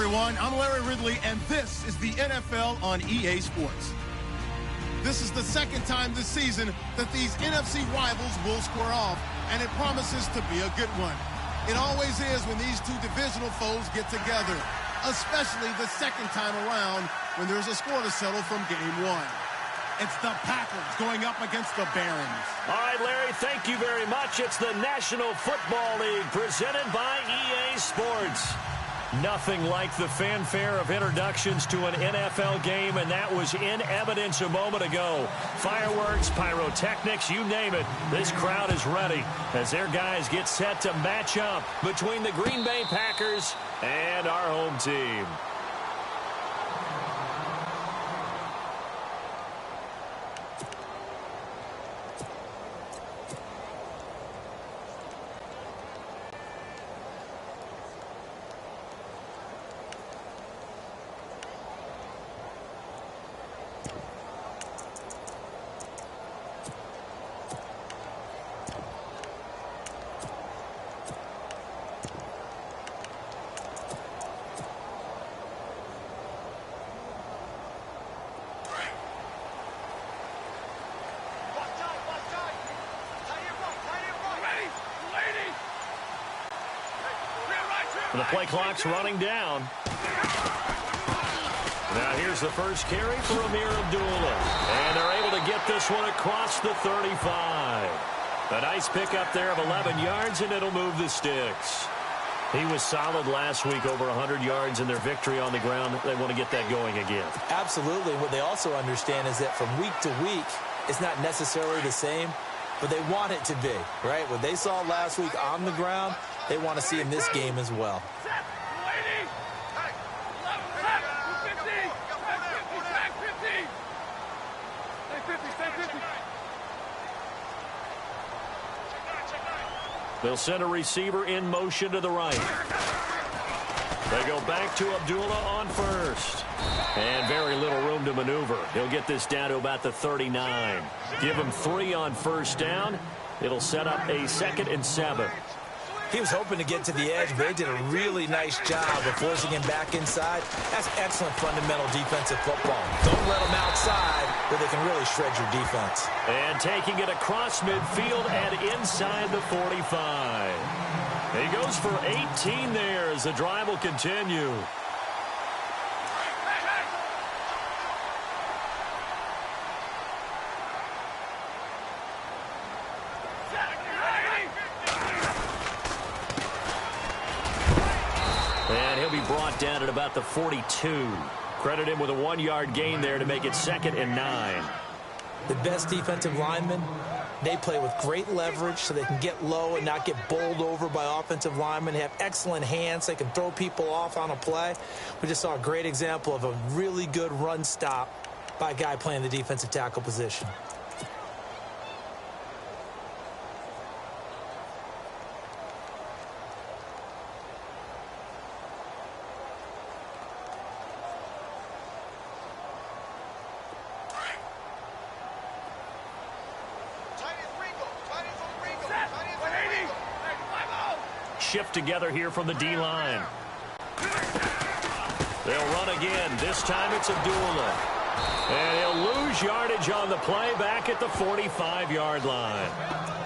everyone. I'm Larry Ridley, and this is the NFL on EA Sports. This is the second time this season that these NFC rivals will square off, and it promises to be a good one. It always is when these two divisional foes get together, especially the second time around when there's a score to settle from game one. It's the Packers going up against the Barons. All right, Larry, thank you very much. It's the National Football League presented by EA Sports. Nothing like the fanfare of introductions to an NFL game, and that was in evidence a moment ago. Fireworks, pyrotechnics, you name it. This crowd is ready as their guys get set to match up between the Green Bay Packers and our home team. The play clock's running down. Now here's the first carry for Amir Abdullah. And they're able to get this one across the 35. A nice pickup there of 11 yards, and it'll move the sticks. He was solid last week, over 100 yards in their victory on the ground. They want to get that going again. Absolutely. What they also understand is that from week to week, it's not necessarily the same, but they want it to be, right? What they saw last week on the ground, they want to see in this game as well. They'll send a receiver in motion to the right. They go back to Abdullah on first. And very little room to maneuver. He'll get this down to about the 39. Give him 3 on first down. It'll set up a 2nd and 7. He was hoping to get to the edge, but they did a really nice job of forcing him back inside. That's excellent fundamental defensive football. Don't let them outside where they can really shred your defense. And taking it across midfield and inside the 45. He goes for 18 there as the drive will continue. And he'll be brought down at about the 42. Credit him with a 1-yard gain there to make it 2nd and 9. The best defensive linemen, they play with great leverage so they can get low and not get bowled over by offensive linemen. They have excellent hands. They can throw people off on a play. We just saw a great example of a really good run stop by a guy playing the defensive tackle position. Shift together here from the D-line. They'll run again. This time it's Abdullah. And he'll lose yardage on the play back at the 45-yard line.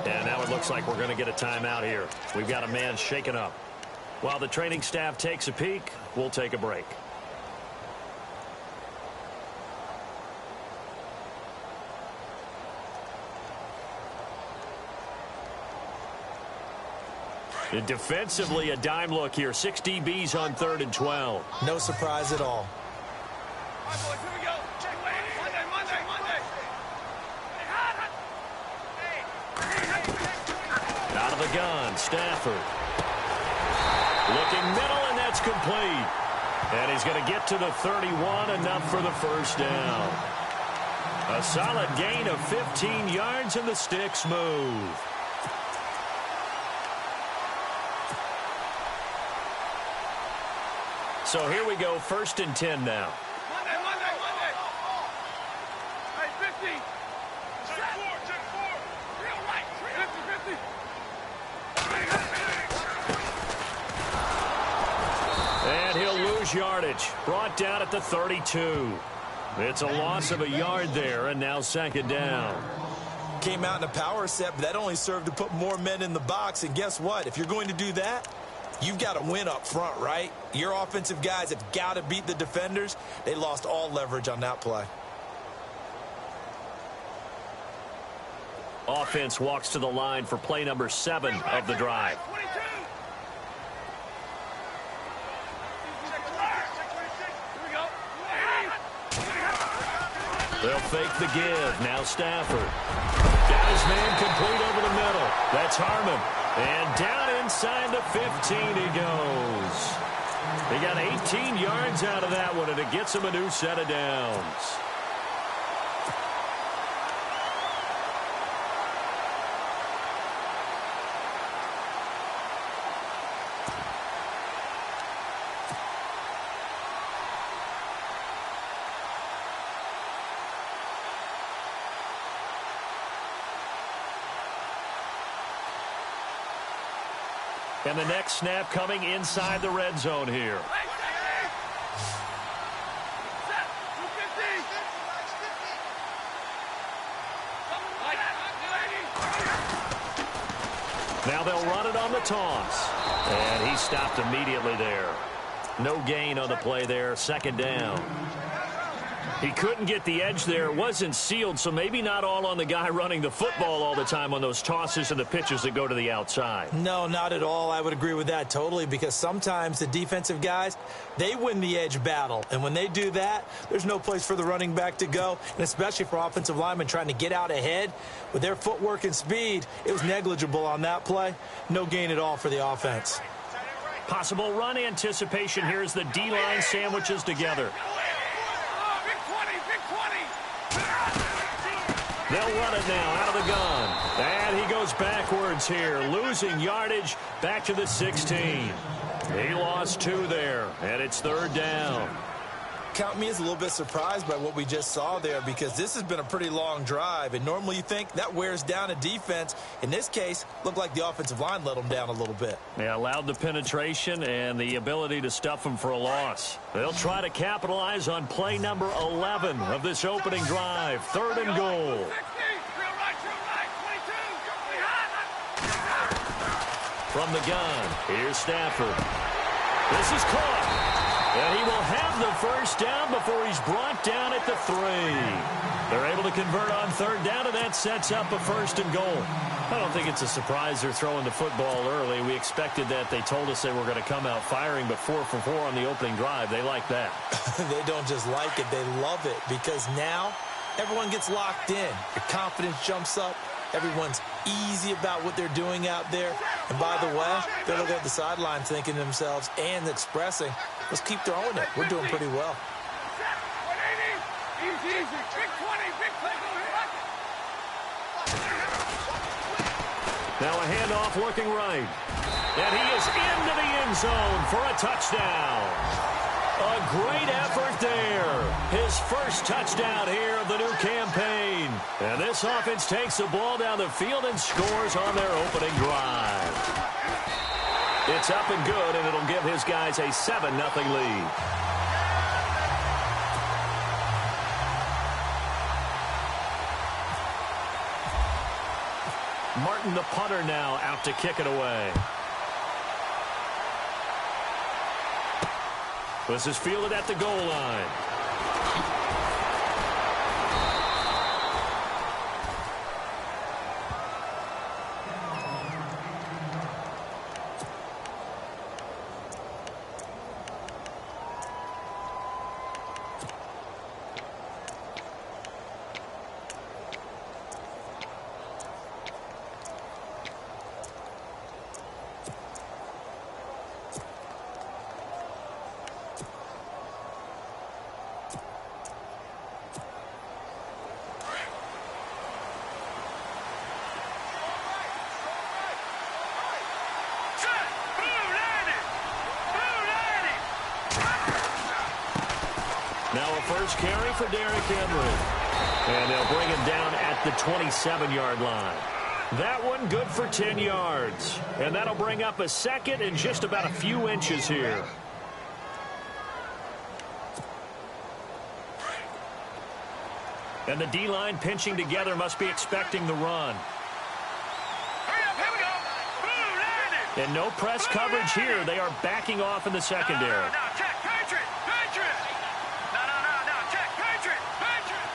And now it looks like we're going to get a timeout here. We've got a man shaken up. While the training staff takes a peek, we'll take a break. Defensively, a dime look here. 6 DBs on 3rd and 12. No surprise at all. Out of the gun, Stafford. Looking middle, and that's complete. And he's going to get to the 31, enough for the first down. A solid gain of 15 yards, and the sticks move. So here we go, 1st and 10 now. Monday. Hey, 50. Check 4. Real right. 50. And he'll lose There's yardage. Brought down at the 32. It's a loss of a yard there, and now second down. Came out in a power set, but that only served to put more men in the box. And guess what? If you're going to do that, you've got to win up front, right? Your offensive guys have got to beat the defenders. They lost all leverage on that play. Offense walks to the line for play number 7 of the drive. They'll fake the give. Now Stafford. Got his man complete over the middle. That's Harmon. And down inside the 15 he goes. He got 18 yards out of that one, and it gets him a new set of downs. And the next snap coming inside the red zone here. Now they'll run it on the toss. And he stopped immediately there. No gain on the play there. Second down. He couldn't get the edge there. It wasn't sealed, so maybe not all on the guy running the football all the time on those tosses and the pitches that go to the outside. No, not at all. I would agree with that totally, because sometimes the defensive guys, they win the edge battle. And when they do that, there's no place for the running back to go, and especially for offensive linemen trying to get out ahead. With their footwork and speed, it was negligible on that play. No gain at all for the offense. Possible run anticipation here as the D-line sandwiches together. They'll run it now out of the gun. And he goes backwards here, losing yardage back to the 16. He lost 2 there, and it's third down. Count me as a little bit surprised by what we just saw there, because this has been a pretty long drive, and normally you think that wears down a defense. In this case, looked like the offensive line let them down a little bit. They allowed the penetration and the ability to stuff them for a loss. They'll try to capitalize on play number 11 of this opening drive. Third and goal. From the gun, here's Stafford. This is caught. And he will have the first down before he's brought down at the 3. They're able to convert on third down, and that sets up a first and goal. I don't think it's a surprise they're throwing the football early. We expected that. They told us they were going to come out firing, but 4 for 4 on the opening drive. They like that. They don't just like it. They love it, because now everyone gets locked in. Your confidence jumps up. Everyone's easy about what they're doing out there. And by the way, they're looking at the sideline thinking to themselves and expressing, let's keep throwing it. We're doing pretty well. Now a handoff looking right. And he is into the end zone for a touchdown. A great effort there. His first touchdown here of the new campaign. And this offense takes the ball down the field and scores on their opening drive. It's up and good, and it'll give his guys a 7-0 lead. Martin, the punter, now out to kick it away. This is fielded at the goal line. Now a first carry for Derrick Henry. And they'll bring him down at the 27-yard line. That one good for 10 yards. And that'll bring up a second and just about a few inches here. And the D-line pinching together must be expecting the run. Hurry up, here we go. Boom, landed. And no press coverage here. They are backing off in the secondary. No, check, Patriot, Patriot. No, check, Patriot, Patriot.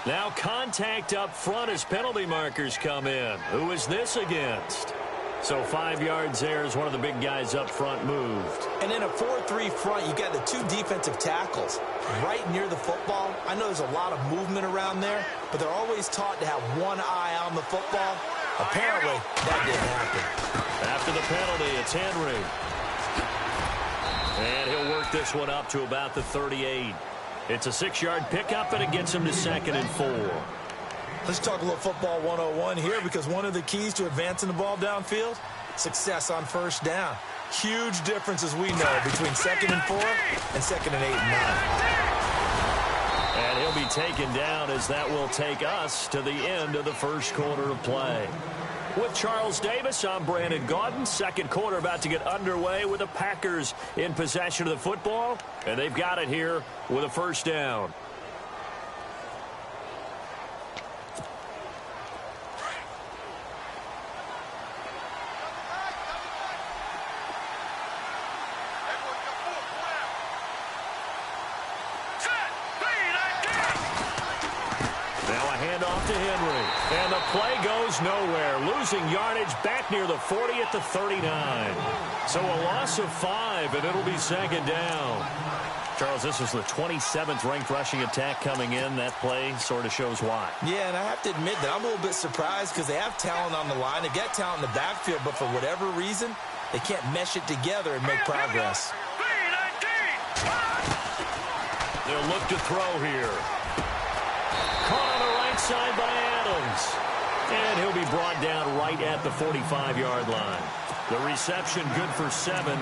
Now contact up front as penalty markers come in. Who is this against? So 5 yards there as one of the big guys up front moved. And in a 4-3 front, you got the 2 defensive tackles right near the football. I know there's a lot of movement around there, but they're always taught to have one eye on the football. Apparently, that didn't happen. After the penalty, it's Henry. And he'll work this one up to about the 38. It's a 6-yard pickup, and it gets him to 2nd and 4. Let's talk a little football 101 here, because one of the keys to advancing the ball downfield, success on first down. Huge difference, as we know, between 2nd and 4 and 2nd and 8 and 9. And he'll be taken down as that will take us to the end of the first quarter of play. With Charles Davis, I'm Brandon Gaudin. Second quarter about to get underway with the Packers in possession of the football, and they've got it here with a first down. Off to Henry, and the play goes nowhere, losing yardage back near the 40 at the 39. So a loss of 5, and it'll be 2nd down. Charles, this is the 27th ranked rushing attack coming in. That play sort of shows why. Yeah, and I have to admit that I'm a little bit surprised, because they have talent on the line. They got talent in the backfield, but for whatever reason, they can't mesh it together and make progress. They'll look to throw here. Caught on the right side by Adams. And he'll be brought down right at the 45-yard line. The reception good for 7.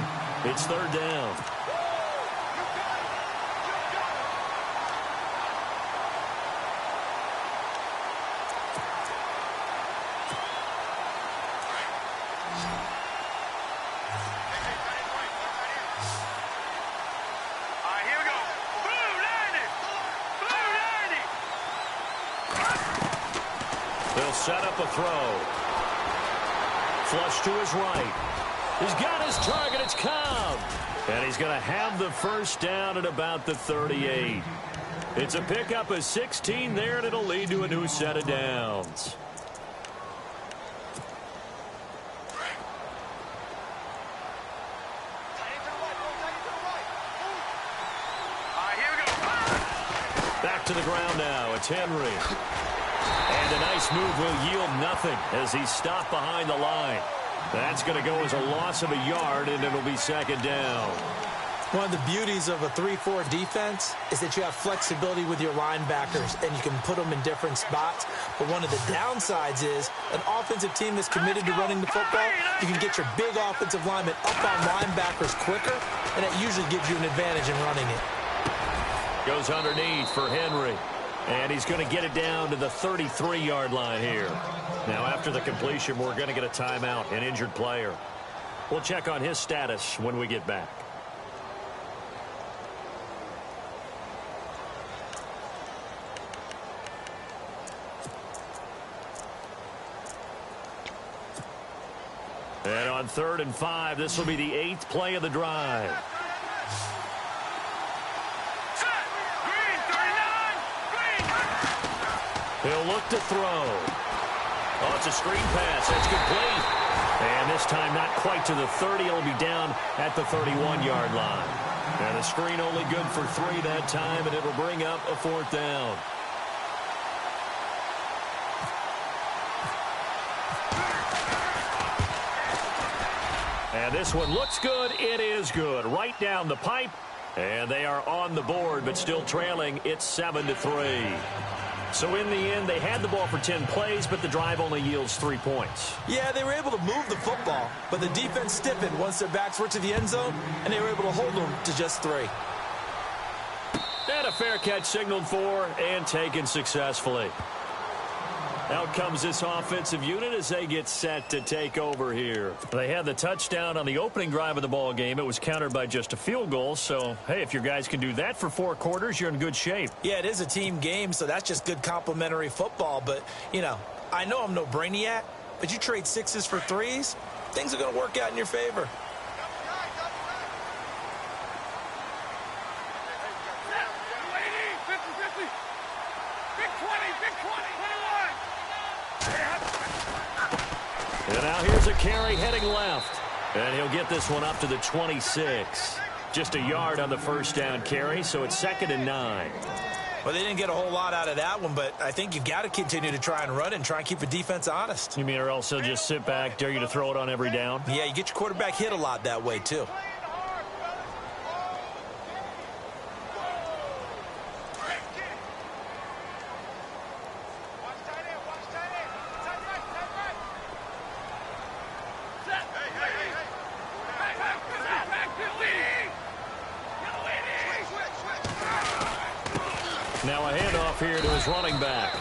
It's 3rd down. Set up a throw. Flush to his right. He's got his target. It's Cobb. And he's going to have the first down at about the 38. It's a pickup of 16 there, and it'll lead to a new set of downs. Back to the ground now. It's Henry. And a nice move will yield nothing as he's stopped behind the line. That's going to go as a loss of a yard, and it'll be 2nd down. One of the beauties of a 3-4 defense is that you have flexibility with your linebackers, and you can put them in different spots. But one of the downsides is an offensive team that's committed to running the football, you can get your big offensive linemen up on linebackers quicker, and that usually gives you an advantage in running it. Goes underneath for Henry. And he's going to get it down to the 33-yard line here. Now, after the completion, we're going to get a timeout, an injured player. We'll check on his status when we get back. And on 3rd and 5, this will be the 8th play of the drive. He'll look to throw. Oh, it's a screen pass. That's complete. And this time not quite to the 30. It'll be down at the 31-yard line. And the screen only good for 3 that time, and it'll bring up a 4th down. And this one looks good. It is good. Right down the pipe. And they are on the board, but still trailing. It's 7-3. So in the end, they had the ball for 10 plays, but the drive only yields 3 points. Yeah, they were able to move the football, but the defense stiffened once their backs were to the end zone, and they were able to hold them to just 3. And a fair catch signaled for and taken successfully. Out comes this offensive unit as they get set to take over here. They had the touchdown on the opening drive of the ball game. It was countered by just a field goal. So, hey, if your guys can do that for 4 quarters, you're in good shape. Yeah, it is a team game, so that's just good complementary football. But, you know, I know I'm no brainiac, but you trade 6s for 3s, things are going to work out in your favor. And now here's a carry heading left. And he'll get this one up to the 26. Just a yard on the first down carry, so it's 2nd and 9. Well, they didn't get a whole lot out of that one, but I think you've got to continue to try and run and try and keep the defense honest. You mean or else they'll just sit back, dare you to throw it on every down? Yeah, you get your quarterback hit a lot that way, too. Now a handoff here to his running back.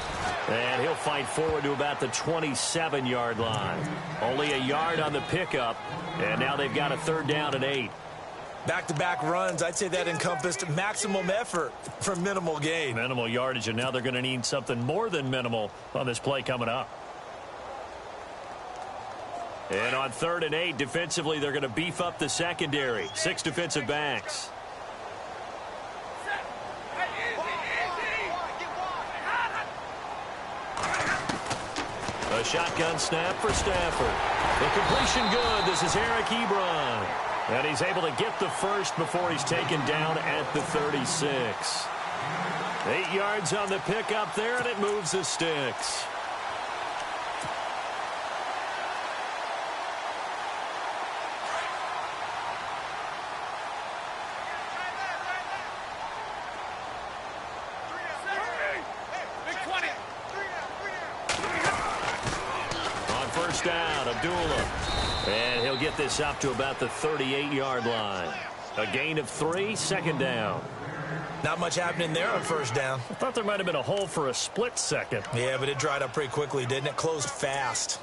And he'll fight forward to about the 27-yard line. Only a yard on the pickup. And now they've got a 3rd down and 8. Back-to-back runs, I'd say that encompassed maximum effort for minimal gain. Minimal yardage, and now they're going to need something more than minimal on this play coming up. And on 3rd and 8, defensively, they're going to beef up the secondary. 6 defensive backs. A shotgun snap for Stafford. The completion good. This is Eric Ebron. And he's able to get the first before he's taken down at the 36. 8 yards on the pickup there, and it moves the sticks. Down, Abdullah. And he'll get this up to about the 38-yard line. A gain of 3, 2nd down. Not much happening there on 1st down. I thought there might have been a hole for a split second. Yeah, but it dried up pretty quickly, didn't it? Closed fast.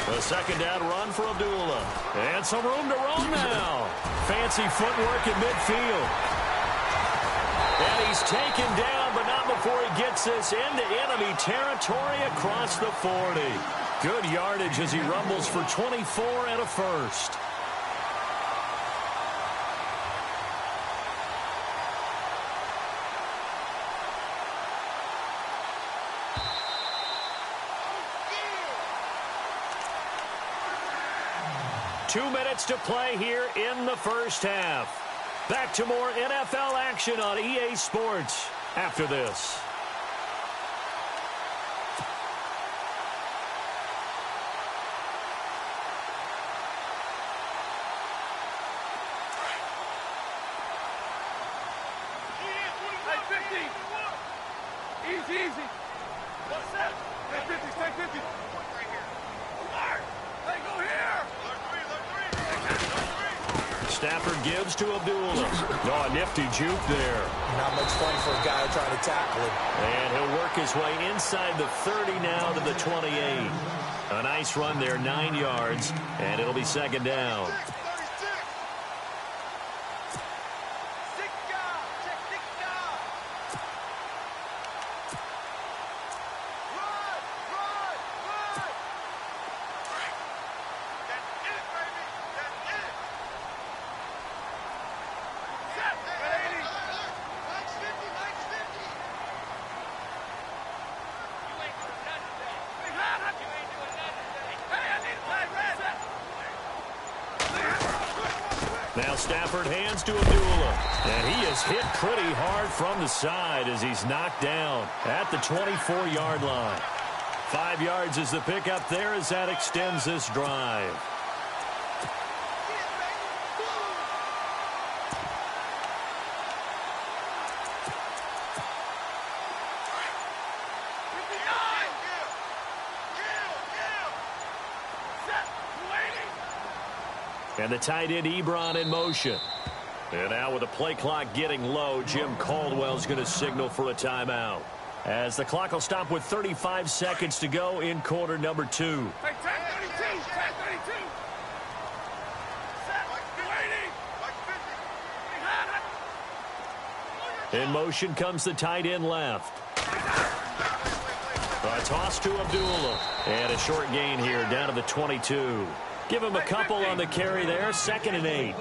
A 2nd down run for Abdullah. And some room to roam now. Fancy footwork in midfield. And he's taken down, but not before he gets this into enemy territory across the 40. Good yardage as he rumbles for 24 and a first. Two minutes to play here in the first half. Back to more NFL action on EA Sports after this. Easy. What's that? Take 50, take 50. Hey, go here. Stafford gives to Abdullah. Oh, a nifty juke there. Not much fun for a guy trying to tackle him. And he'll work his way inside the 30 now to the 28. A nice run there, 9 yards, and it'll be 2nd down. Now Stafford hands to Abdullah. And he is hit pretty hard from the side as he's knocked down at the 24-yard line. 5 yards is the pickup there as that extends this drive. And the tight end Ebron in motion. And now with the play clock getting low, Jim Caldwell's going to signal for a timeout. As the clock will stop with 35 seconds to go in quarter number 2. Hey, 10:32, 10:32. In motion comes the tight end left. A toss to Abdullah. And a short gain here down to the 22. Give him a couple on the carry there. 2nd and 8.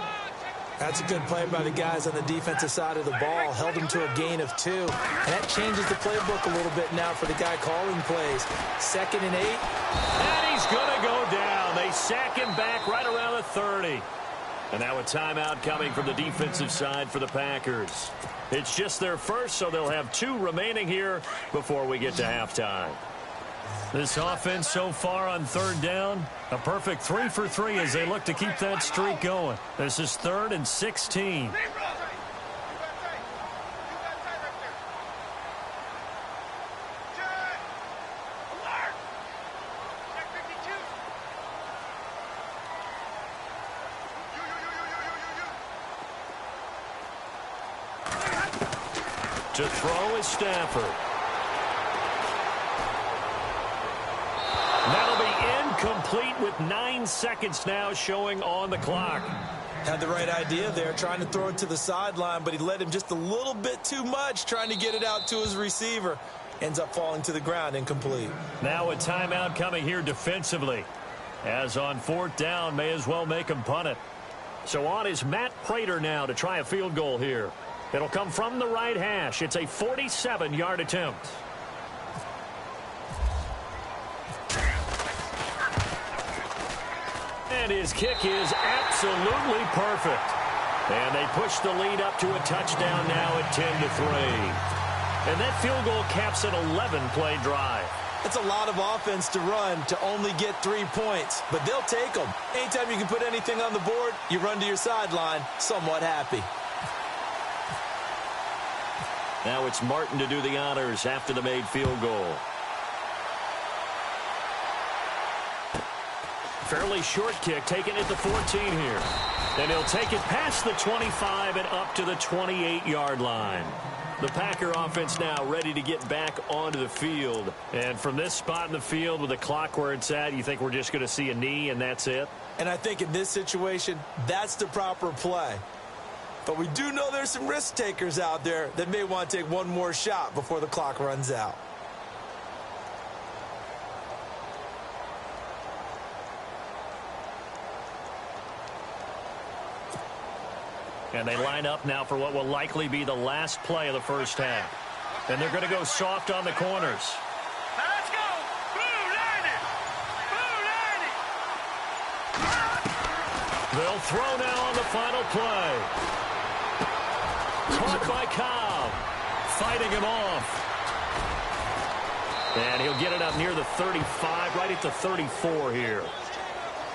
That's a good play by the guys on the defensive side of the ball. Held him to a gain of 2. And that changes the playbook a little bit now for the guy calling plays. 2nd and 8. And he's going to go down. They sack him back right around the 30. And now a timeout coming from the defensive side for the Packers. It's just their first, so they'll have 2 remaining here before we get to halftime. This offense so far on 3rd down, a perfect 3 for 3 as they look to keep that streak going. This is 3rd and 16. To throw is Stafford. That'll be incomplete with 9 seconds now showing on the clock. Had the right idea there, trying to throw it to the sideline, but he led him just a little bit too much, trying to get it out to his receiver. Ends up falling to the ground, incomplete. Now a timeout coming here defensively. As on 4th down, may as well make him punt it. So on is Matt Prater now to try a field goal here. It'll come from the right hash. It's a 47-yard attempt. And his kick is absolutely perfect. And they push the lead up to a touchdown now at 10-3. And that field goal caps an 11-play drive. It's a lot of offense to run to only get 3 points, but they'll take them. Anytime you can put anything on the board, you run to your sideline somewhat happy. Now it's Martin to do the honors after the made field goal. Fairly short kick taken at the 14 here. And he'll take it past the 25 and up to the 28-yard line. The Packer offense now ready to get back onto the field. And from this spot in the field with the clock where it's at, you think we're just going to see a knee and that's it? And I think in this situation, that's the proper play. But we do know there's some risk takers out there that may want to take one more shot before the clock runs out. And they line up now for what will likely be the last play of the first half. And they're going to go soft on the corners. Now let's go. Blue line it. Blue line it. They'll throw now on the final play. Caught by Cobb. Fighting him off. And he'll get it up near the 35, right at the 34 here.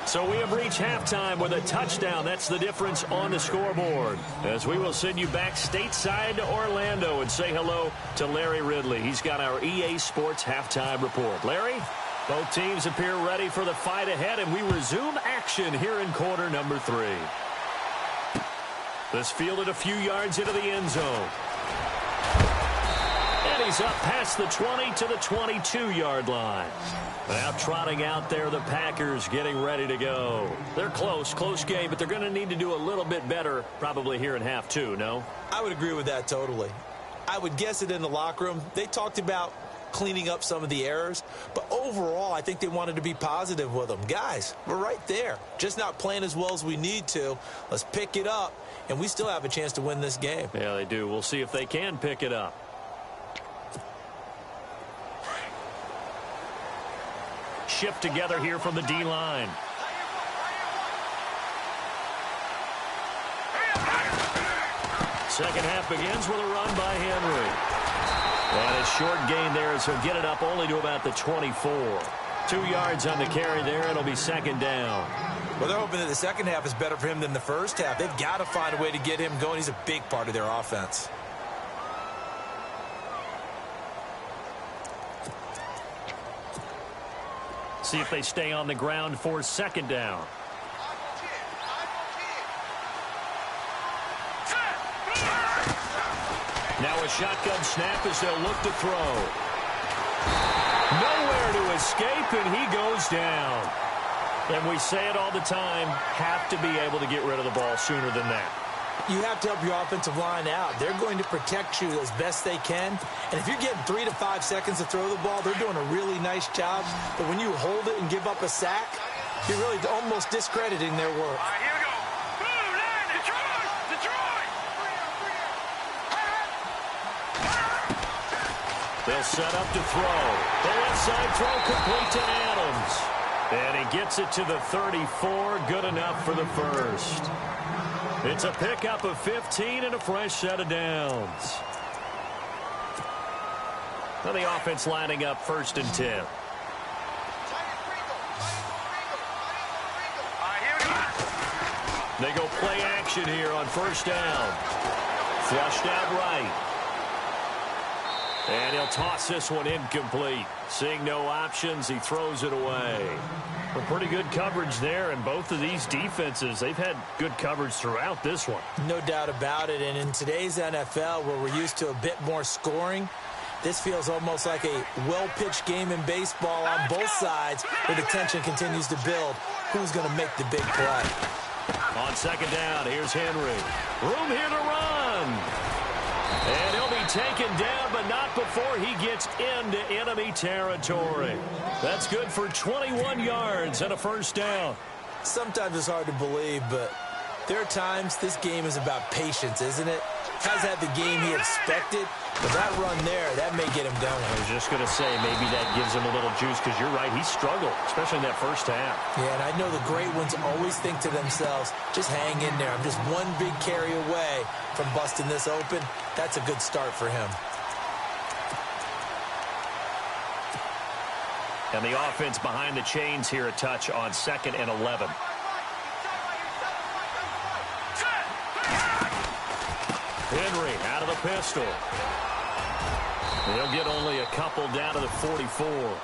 So we have reached halftime with a touchdown. That's the difference on the scoreboard. As we will send you back stateside to Orlando and say hello to Larry Ridley. He's got our EA Sports halftime report. Larry, both teams appear ready for the fight ahead, and we resume action here in quarter number 3. This fielded a few yards into the end zone. And he's up past the 20 to the 22-yard line. Now trotting out there, the Packers getting ready to go. They're close game, but they're going to need to do a little bit better probably here in half 2, no? I would agree with that totally. I would guess it in the locker room. They talked about cleaning up some of the errors, but overall, I think they wanted to be positive with them. Guys, we're right there. Just not playing as well as we need to. Let's pick it up, and we still have a chance to win this game. Yeah, they do. We'll see if they can pick it up. Shift together here from the D-line. Second half begins with a run by Henry. And a short gain there as he'll get it up only to about the 24. 2 yards on the carry there. It'll be second down. Well, they're hoping that the second half is better for him than the first half. They've got to find a way to get him going. He's a big part of their offense. See if they stay on the ground for second down. shotgun snap as they'll look to throw. Nowhere to escape, and he goes down. And we say it all the time, have to be able to get rid of the ball sooner than that. You have to help your offensive line out. They're going to protect you as best they can. And if you're getting 3 to 5 seconds to throw the ball, they're doing a really nice job. But when you hold it and give up a sack, you're really almost discrediting their work. All right, here we go. Boom, line, Detroit! Detroit! They'll set up to throw. The left side throw complete to Adams. And he gets it to the 34. Good enough for the first. It's a pickup of 15 and a fresh set of downs. Now the offense lining up 1st and 10. They go play action here on 1st down. Flushed out right. And he'll toss this one incomplete. Seeing no options, he throws it away. Well, pretty good coverage there, and both of these defenses, they've had good coverage throughout this one. No doubt about it, and in today's NFL, where we're used to a bit more scoring, this feels almost like a well-pitched game in baseball on both sides, where the tension continues to build. Who's going to make the big play? On 2nd down, here's Henry. Room here to run. And he'll be taken down, but not before he gets into enemy territory. That's good for 21 yards and a 1st down. Sometimes it's hard to believe, but there are times this game is about patience, isn't it? Has had the game he expected, but that run there, that may get him going. I was just going to say, maybe that gives him a little juice, because you're right, he struggled, especially in that 1st half. Yeah, and I know the great ones always think to themselves, just hang in there. I'm just one big carry away from busting this open. That's a good start for him. And the offense behind the chains here a touch on 2nd and 11. Henry out of the pistol. He'll get only a couple down to the 44.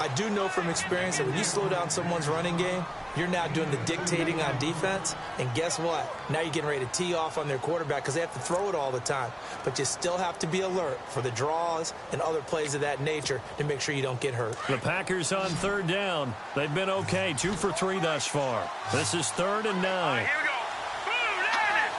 I do know from experience that when you slow down someone's running game, you're now doing the dictating on defense. And guess what? Now you're getting ready to tee off on their quarterback because they have to throw it all the time. But you still have to be alert for the draws and other plays of that nature to make sure you don't get hurt. The Packers on 3rd down. They've been okay, 2 for 3 thus far. This is 3rd and 9. Here we go. Boom, landed.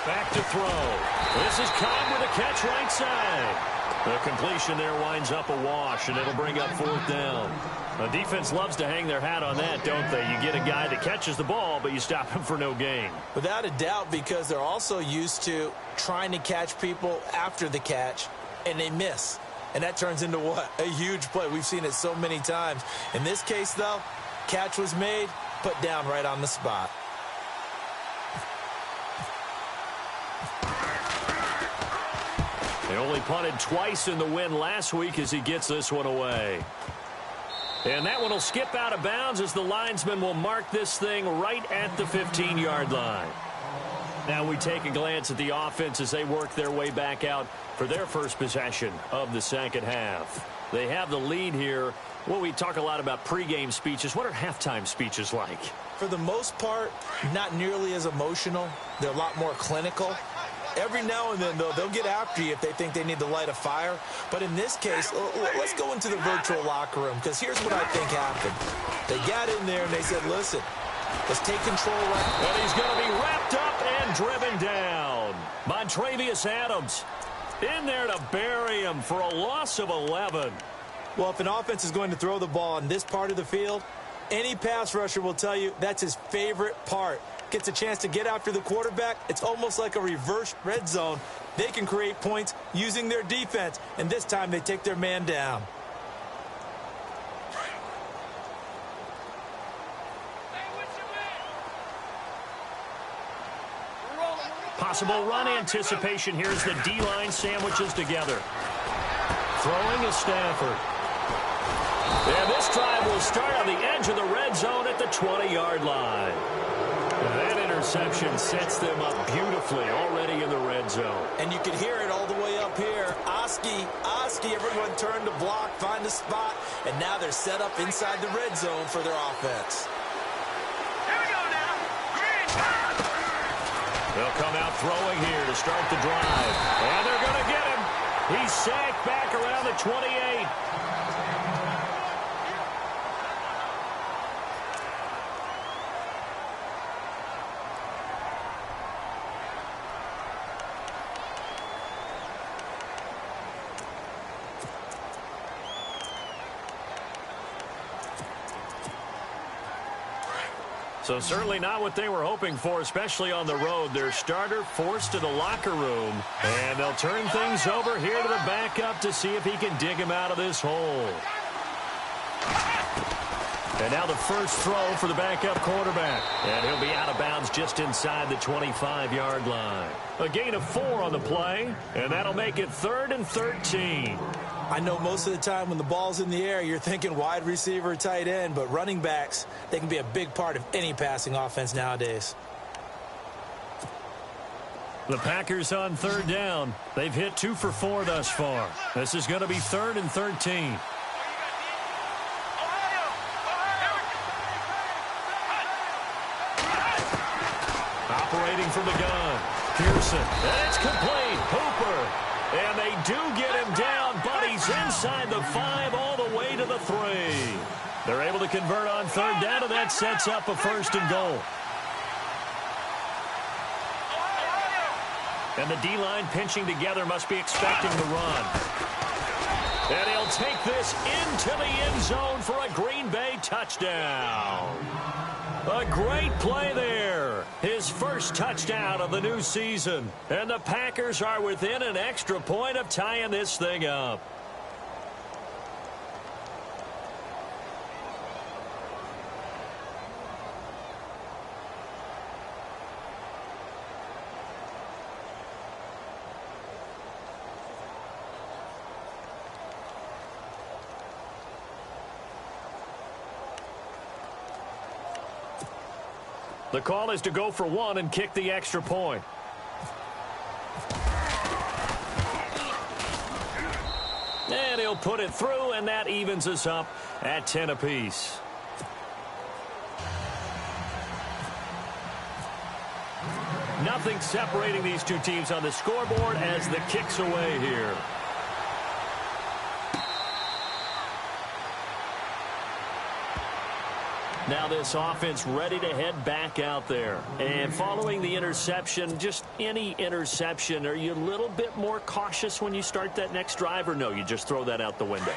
Back to throw. This is Cobb with a catch right side. The completion there winds up a wash, and it'll bring up 4th down. The defense loves to hang their hat on that, don't they? You get a guy that catches the ball, but you stop him for no gain. Without a doubt, because they're also used to trying to catch people after the catch, and they miss. And that turns into what? A huge play. We've seen it so many times. In this case, though, catch was made, put down right on the spot. They only punted twice in the win last week as he gets this one away. And that one will skip out of bounds as the linesman will mark this thing right at the 15-yard line. Now we take a glance at the offense as they work their way back out for their first possession of the 2nd half. They have the lead here. Well, we talk a lot about pregame speeches. What are halftime speeches like? For the most part, not nearly as emotional. They're a lot more clinical. Every now and then, though, they'll get after you if they think they need to light a fire. But in this case, let's go into the virtual locker room, because here's what I think happened. They got in there and they said, listen, let's take control right now. And he's going to be wrapped up and driven down. Montravius Adams in there to bury him for a loss of 11. Well, if an offense is going to throw the ball in this part of the field, any pass rusher will tell you that's his favorite part. Gets a chance to get after the quarterback. It's almost like a reverse red zone. They can create points using their defense, and this time they take their man down. Possible run anticipation here as the D-line sandwiches together. Throwing is Stafford. And this drive will start on the edge of the red zone at the 20-yard line. That interception sets them up beautifully already in the red zone. And you can hear it all the way up here. Oski, everyone turned to block, find a spot, and now they're set up inside the red zone for their offense. Here we go now. Green. They'll come out throwing here to start the drive. And they're going to get him. He's sacked back around the 28. So certainly not what they were hoping for, especially on the road. Their starter forced to the locker room, and they'll turn things over here to the backup to see if he can dig him out of this hole. And now the first throw for the backup quarterback. And he'll be out of bounds just inside the 25-yard line. A gain of 4 on the play, and that'll make it 3rd and 13. I know most of the time when the ball's in the air, you're thinking wide receiver, tight end, but running backs, they can be a big part of any passing offense nowadays. The Packers on 3rd down. They've hit 2 for 4 thus far. This is going to be 3rd and 13. Operating from the gun. Pearson. And it's complete. Hooper. And they do get him down, but he's inside the 5 all the way to the 3. They're able to convert on 3rd down, and that sets up a 1st and goal. And the D-line pinching together must be expecting the run. And he'll take this into the end zone for a Green Bay touchdown. A great play there. His first touchdown of the new season. And the Packers are within an extra point of tying this thing up. The call is to go for 1 and kick the extra point. And he'll put it through, and that evens us up at 10 apiece. Nothing separating these two teams on the scoreboard as the kick's away here. Now this offense ready to head back out there. And following the interception, just any interception, are you a little bit more cautious when you start that next drive, or no, you just throw that out the window?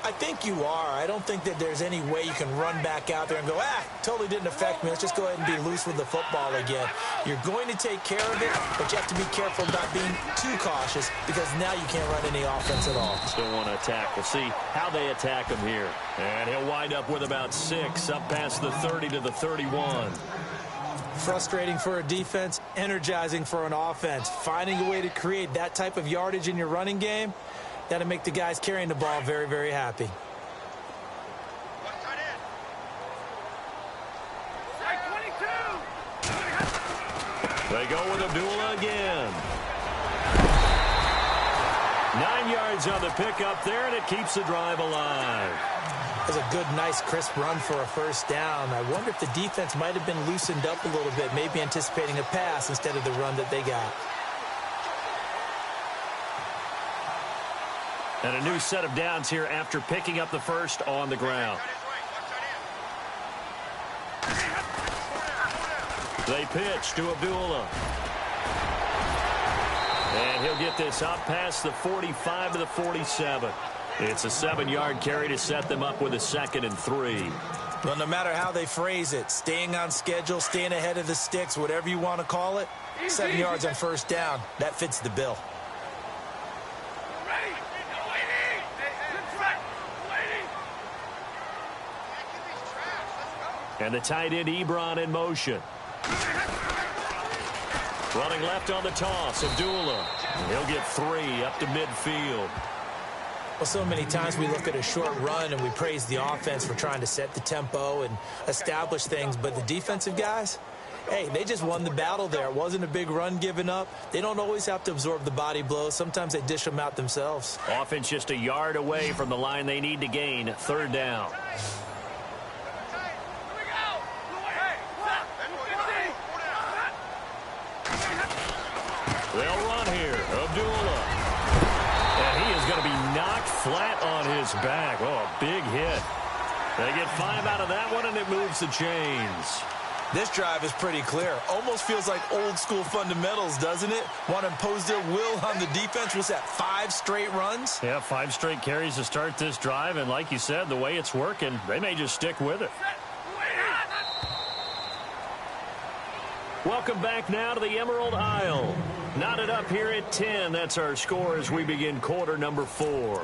I think you are. I don't think that there's any way you can run back out there and go, totally didn't affect me. Let's just go ahead and be loose with the football again. You're going to take care of it, but you have to be careful about being too cautious because now you can't run any offense at all. Still want to attack. We'll see how they attack him here. And he'll wind up with about 6 up past the 30 to the 31. Frustrating for a defense, energizing for an offense. Finding a way to create that type of yardage in your running game, that'll make the guys carrying the ball very, very happy. They go with Abdullah again. 9 yards on the pickup there, and it keeps the drive alive. That was a good, nice, crisp run for a first down. I wonder if the defense might have been loosened up a little bit, maybe anticipating a pass instead of the run that they got. And a new set of downs here after picking up the first on the ground. They pitch to Abdullah. And he'll get this up past the 45 to the 47. It's a 7-yard carry to set them up with a 2nd and 3. Well, no matter how they phrase it, staying on schedule, staying ahead of the sticks, whatever you want to call it, 7 yards on first down, that fits the bill. And the tight end Ebron in motion. Running left on the toss, Abdullah. He'll get 3 up to midfield. Well, so many times we look at a short run and we praise the offense for trying to set the tempo and establish things, but the defensive guys, hey, they just won the battle there. It wasn't a big run given up. They don't always have to absorb the body blows. Sometimes they dish them out themselves. Offense just a yard away from the line they need to gain. 3rd down. comes back. Oh, a big hit. They get 5 out of that one, and it moves the chains. This drive is pretty clear. Almost feels like old-school fundamentals, doesn't it? Want to impose their will on the defense. Was that 5 straight runs? Yeah, 5 straight carries to start this drive, and like you said, the way it's working, they may just stick with it. Welcome back now to the Emerald Isle. Knotted up here at 10. That's our score as we begin quarter number 4.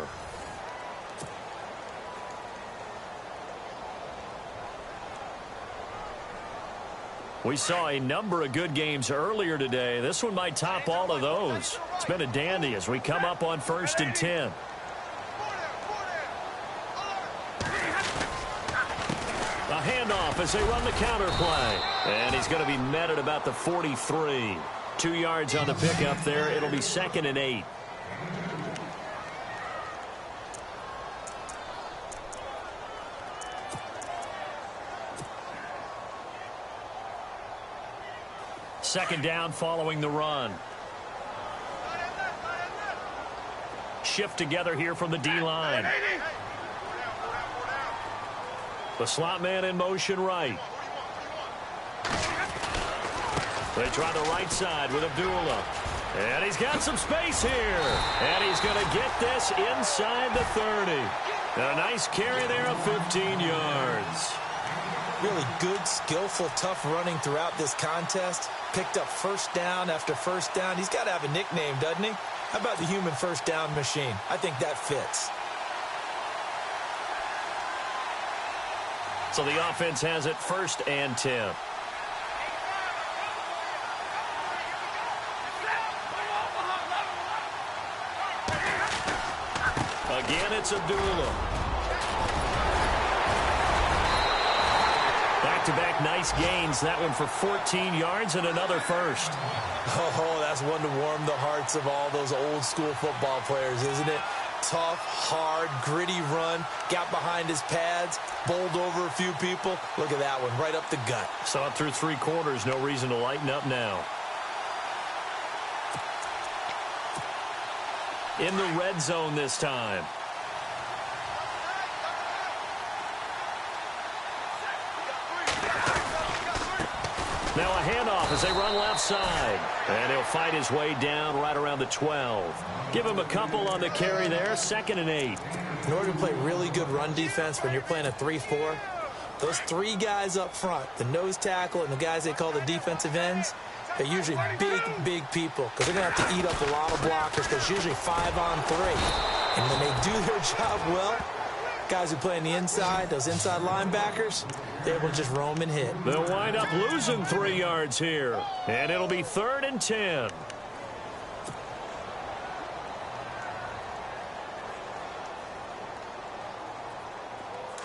We saw a number of good games earlier today. This one might top all of those. It's been a dandy as we come up on 1st and 10. A handoff as they run the counter play. And he's going to be met at about the 43. 2 yards on the pickup there. It'll be 2nd and 8. Second down following the run. Shift together here from the D-line. The slot man in motion right. They try the right side with Abdullah. And he's got some space here. And he's going to get this inside the 30. And a nice carry there of 15 yards. Really good, skillful, tough running throughout this contest. Picked up first down after first down. He's got to have a nickname, doesn't he? How about the human first down machine? I think that fits. So the offense has it 1st and 10. Again, it's Abdullah. Back-to-back nice gains. That one for 14 yards and another first. Oh, that's one to warm the hearts of all those old-school football players, isn't it? Tough, hard, gritty run. Got behind his pads, bowled over a few people. Look at that one, right up the gut. Saw it through 3 quarters. No reason to lighten up now. In the red zone this time. Now a handoff as they run left side. And he'll fight his way down right around the 12. Give him a couple on the carry there. 2nd and 8. In order to play really good run defense when you're playing a 3-4, those 3 guys up front, the nose tackle and the guys they call the defensive ends, they're usually big people because they're going to have to eat up a lot of blockers because usually 5 on 3. And when they do their job well, guys who play on the inside, those inside linebackers, they're able to just roam and hit. They'll wind up losing 3 yards here. And it'll be 3rd and 10.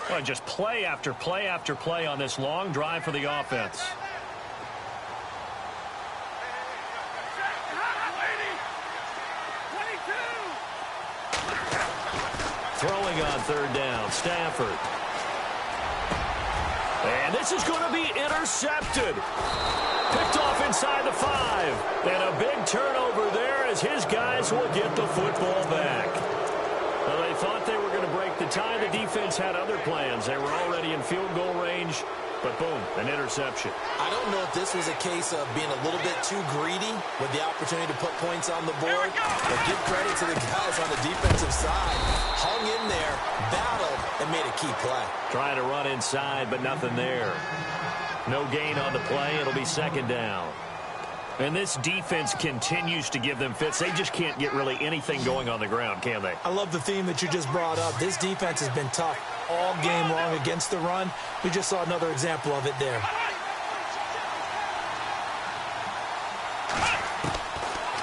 Well, just play after play after play on this long drive for the offense. Throwing on 3rd down, Stafford. And this is going to be intercepted. Picked off inside the 5. And a big turnover there as his guys will get the football back. Well, they thought they were going to break the tie. The defense had other plans. They were already in field goal range, but boom, an interception. I don't know if this was a case of being a little bit too greedy with the opportunity to put points on the board, but give credit to the guys on the defensive side. Hung in there, battled, and made a key play. Trying to run inside, but nothing there. No gain on the play. It'll be 2nd down. And this defense continues to give them fits. They just can't get really anything going on the ground, can they? I love the theme that you just brought up. This defense has been tough all game long against the run. We just saw another example of it there.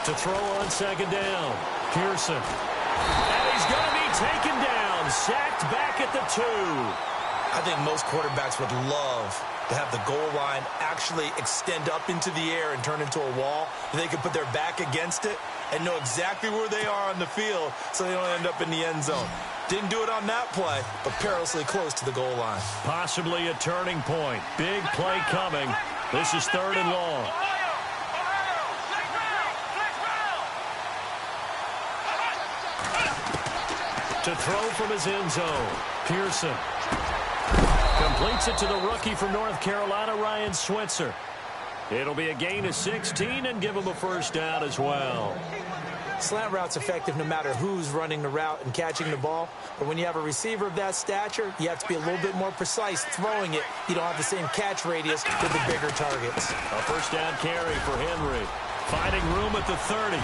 To throw on 2nd down, Pearson. And he's going to be taken down, sacked back at the 2. I think most quarterbacks would love to have the goal line actually extend up into the air and turn into a wall. They could put their back against it and know exactly where they are on the field so they don't end up in the end zone. Didn't do it on that play, but perilously close to the goal line. Possibly a turning point. Big play coming. This is 3rd and long. To To throw from his end zone. Pearson completes it to the rookie from North Carolina, Ryan Switzer. It'll be a gain of 16 and give him a first down as well. Slant route's effective no matter who's running the route and catching the ball. But when you have a receiver of that stature, you have to be a little bit more precise throwing it. You don't have the same catch radius with the bigger targets. A first down carry for Henry. Finding room at the 30.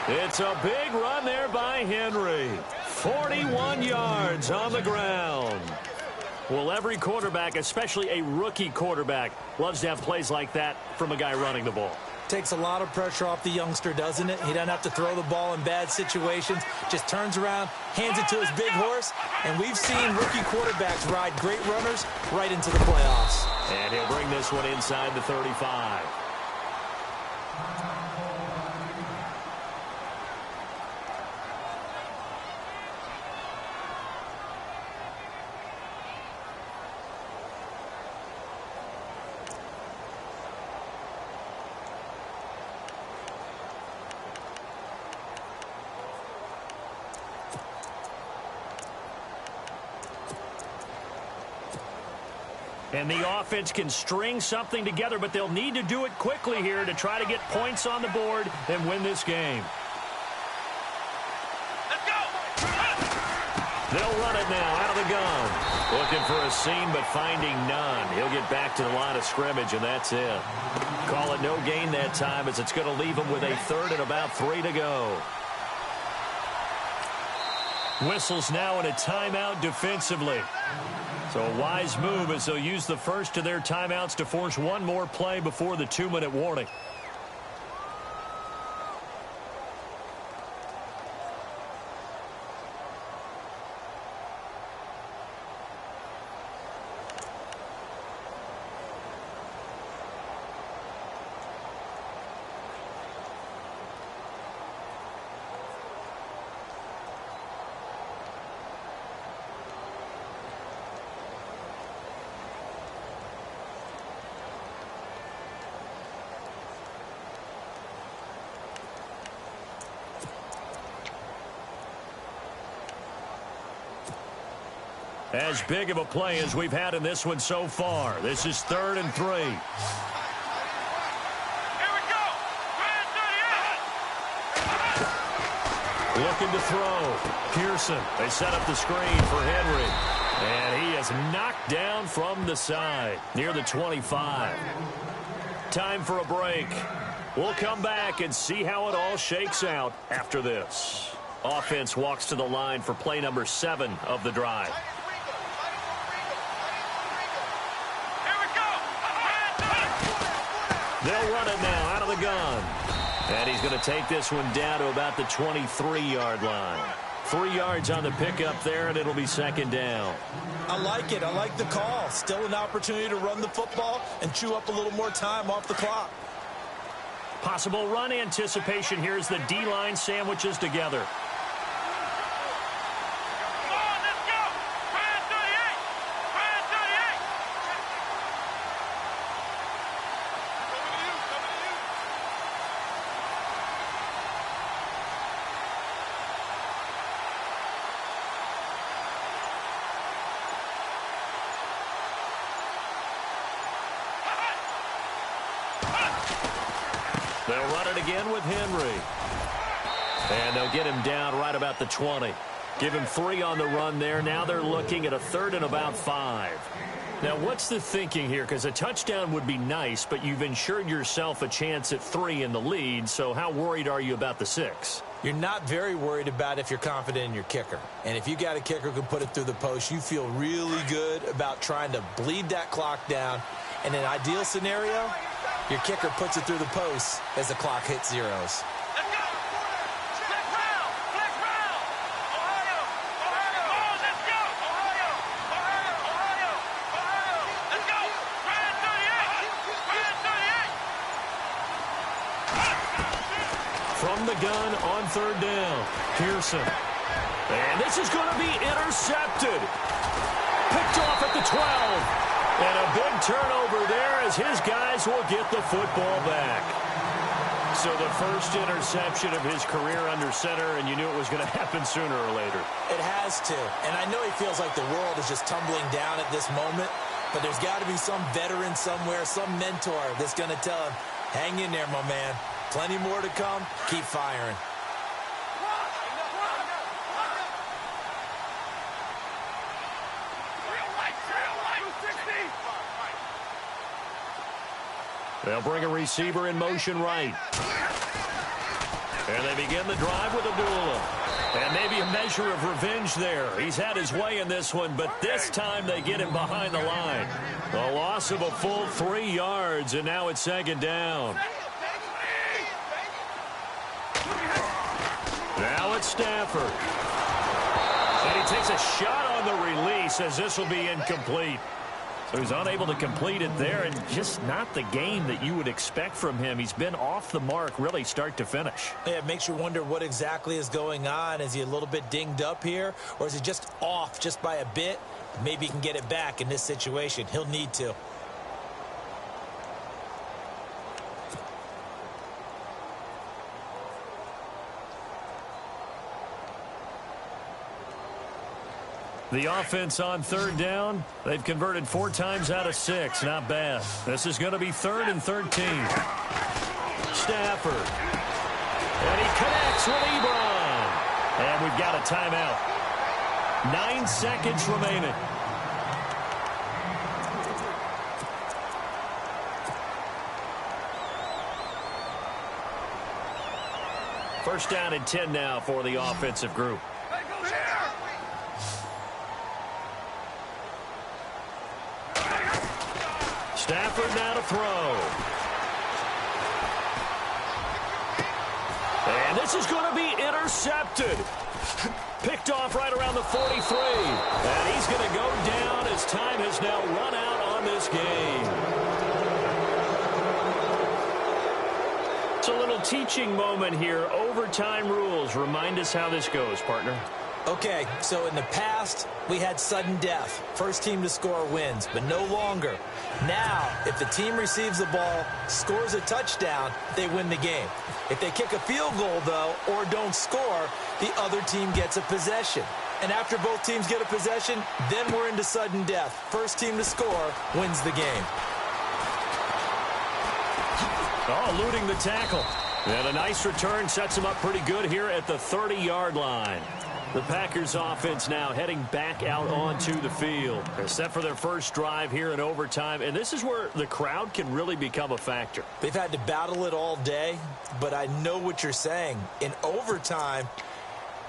It's a big run there by Henry. 41 yards on the ground. Well, every quarterback, especially a rookie quarterback, loves to have plays like that from a guy running the ball. Takes a lot of pressure off the youngster, doesn't it? He doesn't have to throw the ball in bad situations. Just turns around, hands it to his big horse. And we've seen rookie quarterbacks ride great runners right into the playoffs. And he'll bring this one inside the 35. And the offense can string something together, but they'll need to do it quickly here to try to get points on the board and win this game. Let's go! They'll run it now out of the gun. Looking for a seam, but finding none. He'll get back to the line of scrimmage, and that's it. Call it no gain that time, as it's going to leave him with a third and about 3 to go. Whistles now in a timeout defensively. So a wise move as they'll use the first of their timeouts to force one more play before the 2-minute warning. As big of a play as we've had in this one so far. This is 3rd and 3. Here we go! Looking to throw. Pearson. They set up the screen for Henry. And he is knocked down from the side near the 25. Time for a break. We'll come back and see how it all shakes out after this. Offense walks to the line for play number 7 of the drive. They'll run it now out of the gun. And he's going to take this one down to about the 23-yard line. 3 yards on the pickup there, and it'll be 2nd down. I like it. I like the call. Still an opportunity to run the football and chew up a little more time off the clock. Possible run anticipation here as the D-line sandwiches together. They'll run it again with Henry. And they'll get him down right about the 20. Give him 3 on the run there. Now they're looking at a 3rd and about 5. Now, what's the thinking here? Because a touchdown would be nice, but you've ensured yourself a chance at 3 in the lead. So how worried are you about the 6? You're not very worried about if you're confident in your kicker. And if you got a kicker who can put it through the post, you feel really good about trying to bleed that clock down. In an ideal scenario, your kicker puts it through the post as the clock hits zeros. Let's go! Flex round! Flex round! Ohio! Ohio! Oh, let's go! Ohio! Ohio! Ohio! Ohio! Let's go! Ryan 38! Ryan 38! From the gun on 3rd down. Pearson. And this is going to be intercepted. Picked off at the 12. And a big turnover there as his guys will get the football back. So the first interception of his career under center, and you knew it was going to happen sooner or later. It has to. And I know he feels like the world is just tumbling down at this moment, but there's got to be some veteran somewhere, some mentor that's going to tell him, hang in there, my man. Plenty more to come. Keep firing. They'll bring a receiver in motion right. And they begin the drive with Abdullah. And maybe a measure of revenge there. He's had his way in this one, but this time they get him behind the line. A loss of a full 3 yards, and now it's second down. Now it's Stafford. And he takes a shot on the release as this will be incomplete. So he's unable to complete it there, and just not the game that you would expect from him. He's been off the mark really start to finish. Yeah, it makes you wonder what exactly is going on. Is he a little bit dinged up here, or is he just off just by a bit? Maybe he can get it back in this situation. He'll need to. The offense on third down, they've converted 4 times out of 6. Not bad. This is going to be 3rd and 13. Stafford. And he connects with Ebron. And we've got a timeout. 9 seconds remaining. First down and 10 now for the offensive group. Stafford now to throw. And this is going to be intercepted. Picked off right around the 43. And he's going to go down as time has now run out on this game. It's a little teaching moment here. Overtime rules. Remind us how this goes, partner. Okay, so in the past, we had sudden death. First team to score wins, but no longer. Now, if the team receives the ball, scores a touchdown, they win the game. If they kick a field goal, though, or don't score, the other team gets a possession. And after both teams get a possession, then we're into sudden death. First team to score wins the game. Oh, eluding the tackle. And a nice return sets him up pretty good here at the 30-yard line. The Packers offense now heading back out onto the field. They're set for their first drive here in overtime, and this is where the crowd can really become a factor. They've had to battle it all day, but I know what you're saying. In overtime,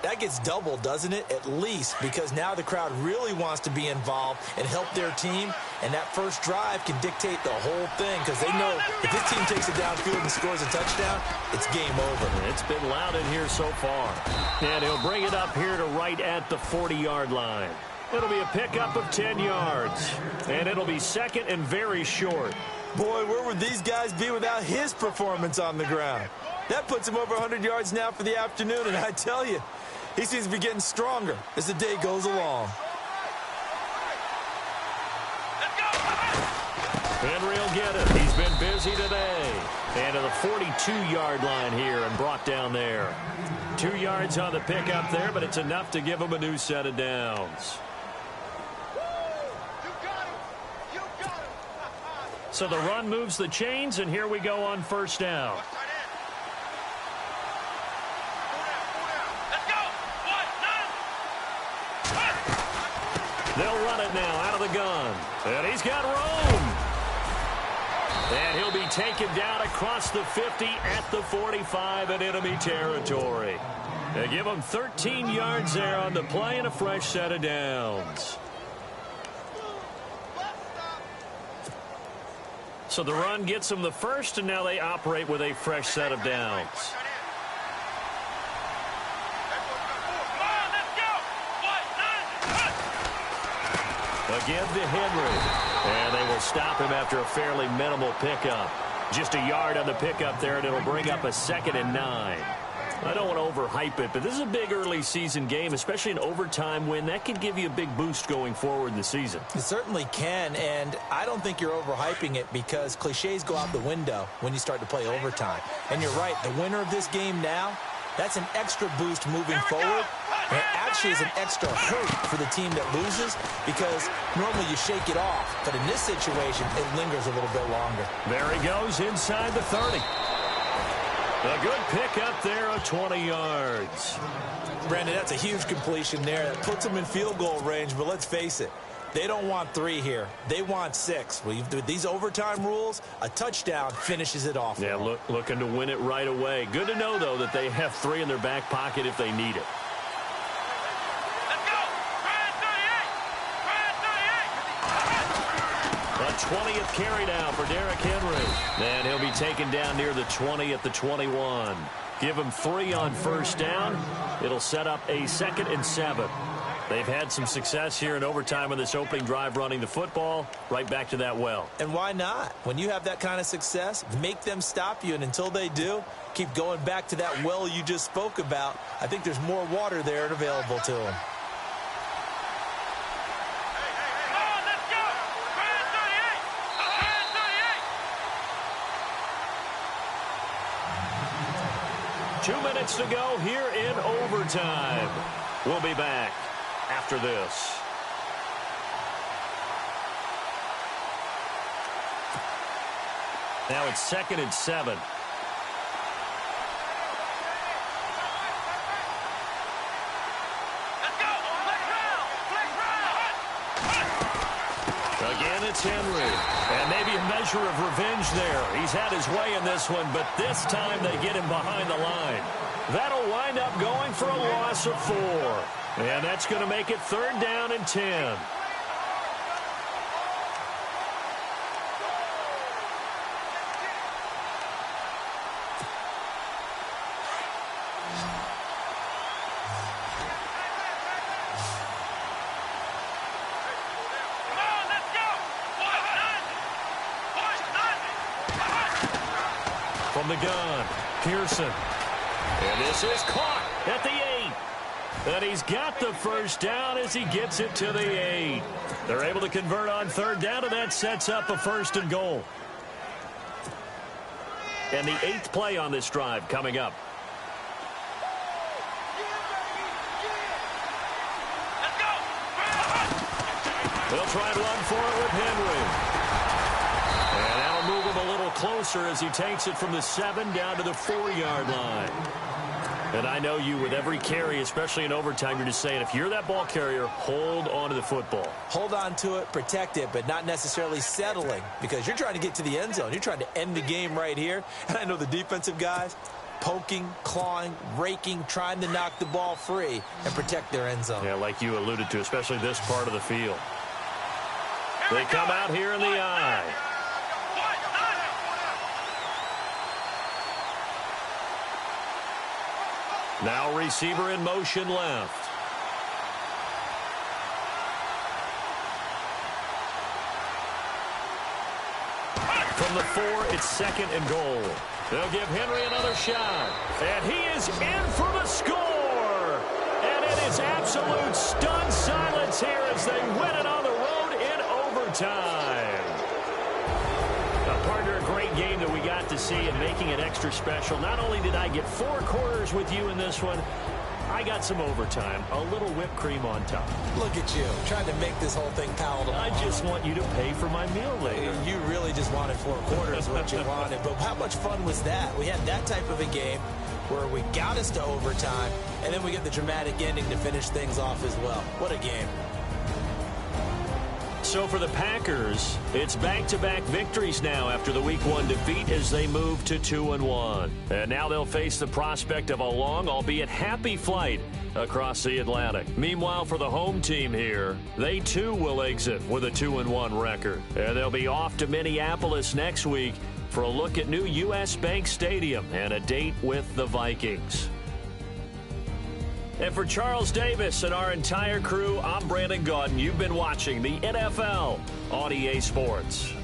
that gets doubled, doesn't it? At least, because now the crowd really wants to be involved and help their team, and that first drive can dictate the whole thing because they know if this team takes it downfield and scores a touchdown, it's game over. It's been loud in here so far. And he'll bring it up here to right at the 40-yard line. It'll be a pickup of 10 yards, and it'll be second and very short. Boy, where would these guys be without his performance on the ground? That puts him over 100 yards now for the afternoon, and I tell you, he seems to be getting stronger as the day goes along. Henry will get it. He's been busy today. And to the 42-yard line here and brought down there. 2 yards on the pickup there, but it's enough to give him a new set of downs. So the run moves the chains, and here we go on first down. They'll run it now out of the gun. And he's got room. And he'll be taken down across the 50 at the 45 in enemy territory. They give him 13 yards there on the play and a fresh set of downs. So the run gets them the first, and now they operate with a fresh set of downs. Again to Henry. And they will stop him after a fairly minimal pickup. Just a yard on the pickup there, and it'll bring up a 2nd and 9. I don't want to overhype it, but this is a big early season game, especially an overtime win. That can give you a big boost going forward in the season. It certainly can, and I don't think you're overhyping it because cliches go out the window when you start to play overtime. And you're right, the winner of this game now, that's an extra boost moving forward. And it actually is an extra hurt for the team that loses because normally you shake it off. But in this situation, it lingers a little bit longer. There he goes inside the 30. A good pick up there of 20 yards. Brandon, that's a huge completion there. That puts them in field goal range, but let's face it. They don't want 3 here. They want 6. With these overtime rules, a touchdown finishes it off. Yeah, looking to win it right away. Good to know, though, that they have 3 in their back pocket if they need it. Let's go! Try 38! Try 38! 20th carry down for Derrick Henry. And he'll be taken down near the 20 at the 21. Give him 3 on first down. It'll set up a 2nd and 7. They've had some success here in overtime on this opening drive running the football. Right back to that well. And why not? When you have that kind of success, make them stop you. And until they do, keep going back to that well you just spoke about. I think there's more water there and available to them. Come on, let's go! Try 38! Try 38! 2 minutes to go here in overtime. We'll be back after this. Now it's 2nd and 7. Let's go! Flex round! Flex round! Again, it's Henry. And maybe a measure of revenge there. He's had his way in this one, but this time they get him behind the line. That'll wind up going for a loss of 4. And that's going to make it 3rd down and 10. Come on, let's go! From the gun, Pearson. And this is caught at the 8. And he's got the first down as he gets it to the 8. They're able to convert on 3rd down, and that sets up a 1st and goal. And the 8th play on this drive coming up. Let's go! They'll try and run for it with Henry. And that'll move him a little closer as he takes it from the 7 down to the 4-yard line. And I know you, with every carry, especially in overtime, you're just saying, if you're that ball carrier, hold on to the football. Hold on to it, protect it, but not necessarily settling because you're trying to get to the end zone. You're trying to end the game right here. And I know the defensive guys, poking, clawing, raking, trying to knock the ball free and protect their end zone. Yeah, like you alluded to, especially this part of the field. They come out here in the eye. Now receiver in motion left. From the 4, it's 2nd and goal. They'll give Henry another shot. And he is in for the score. And it is absolute stunned silence here as they win it on the road in overtime. Partner, a great game that we got to see and making it extra special. Not only did I get 4 quarters with you in this one, I got some overtime, a little whipped cream on top. Look at you, trying to make this whole thing palatable. I just want you to pay for my meal later. You really just wanted 4 quarters, what you wanted. But how much fun was that? We had that type of a game where we got us to overtime, and then we get the dramatic ending to finish things off as well. What a game. So for the Packers, it's back-to-back victories now after the Week 1 defeat as they move to 2-1. And now they'll face the prospect of a long, albeit happy flight across the Atlantic. Meanwhile, for the home team here, they too will exit with a 2-1 record. And they'll be off to Minneapolis next week for a look at new U.S. Bank Stadium and a date with the Vikings. And for Charles Davis and our entire crew, I'm Brandon Gaudin. You've been watching the NFL on EA Sports.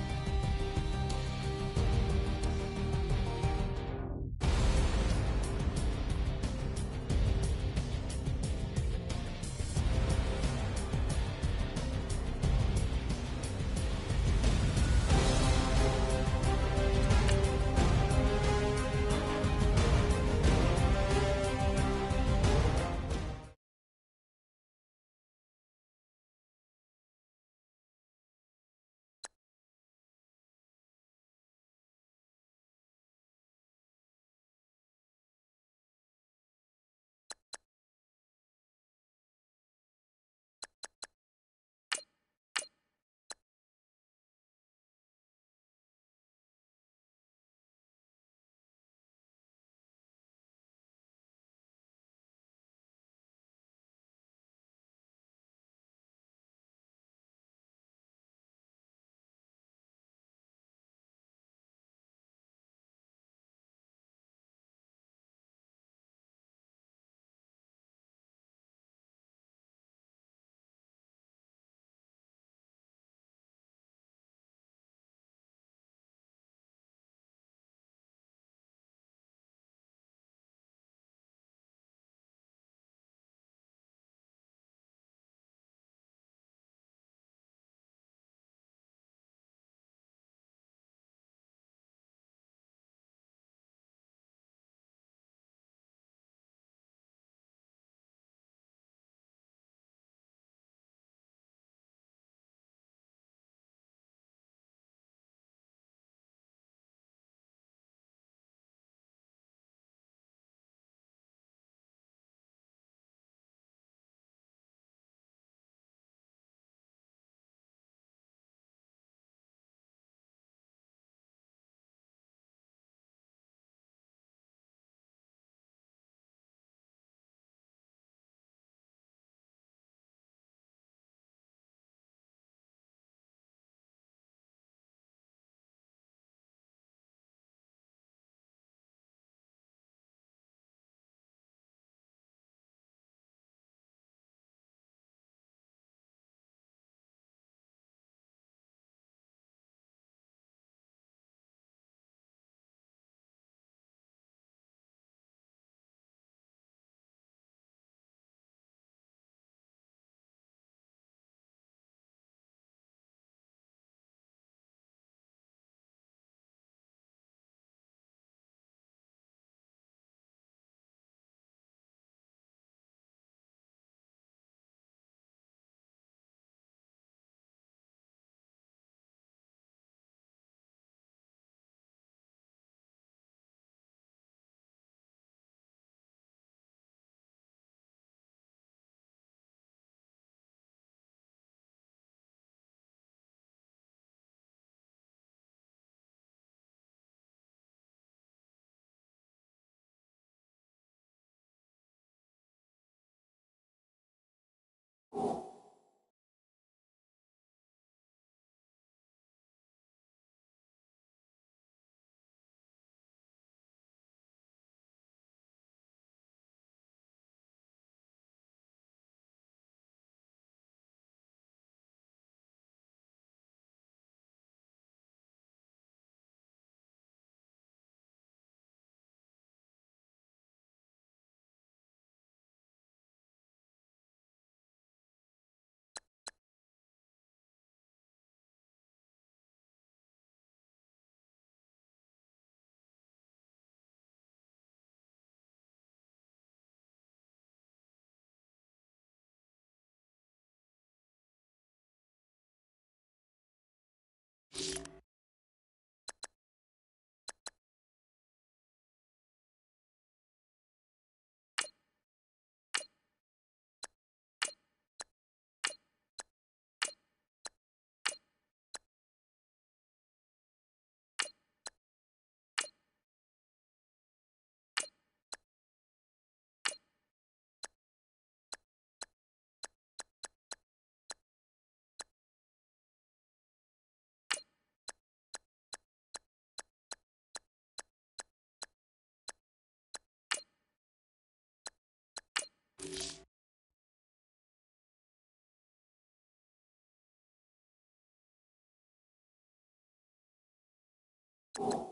you.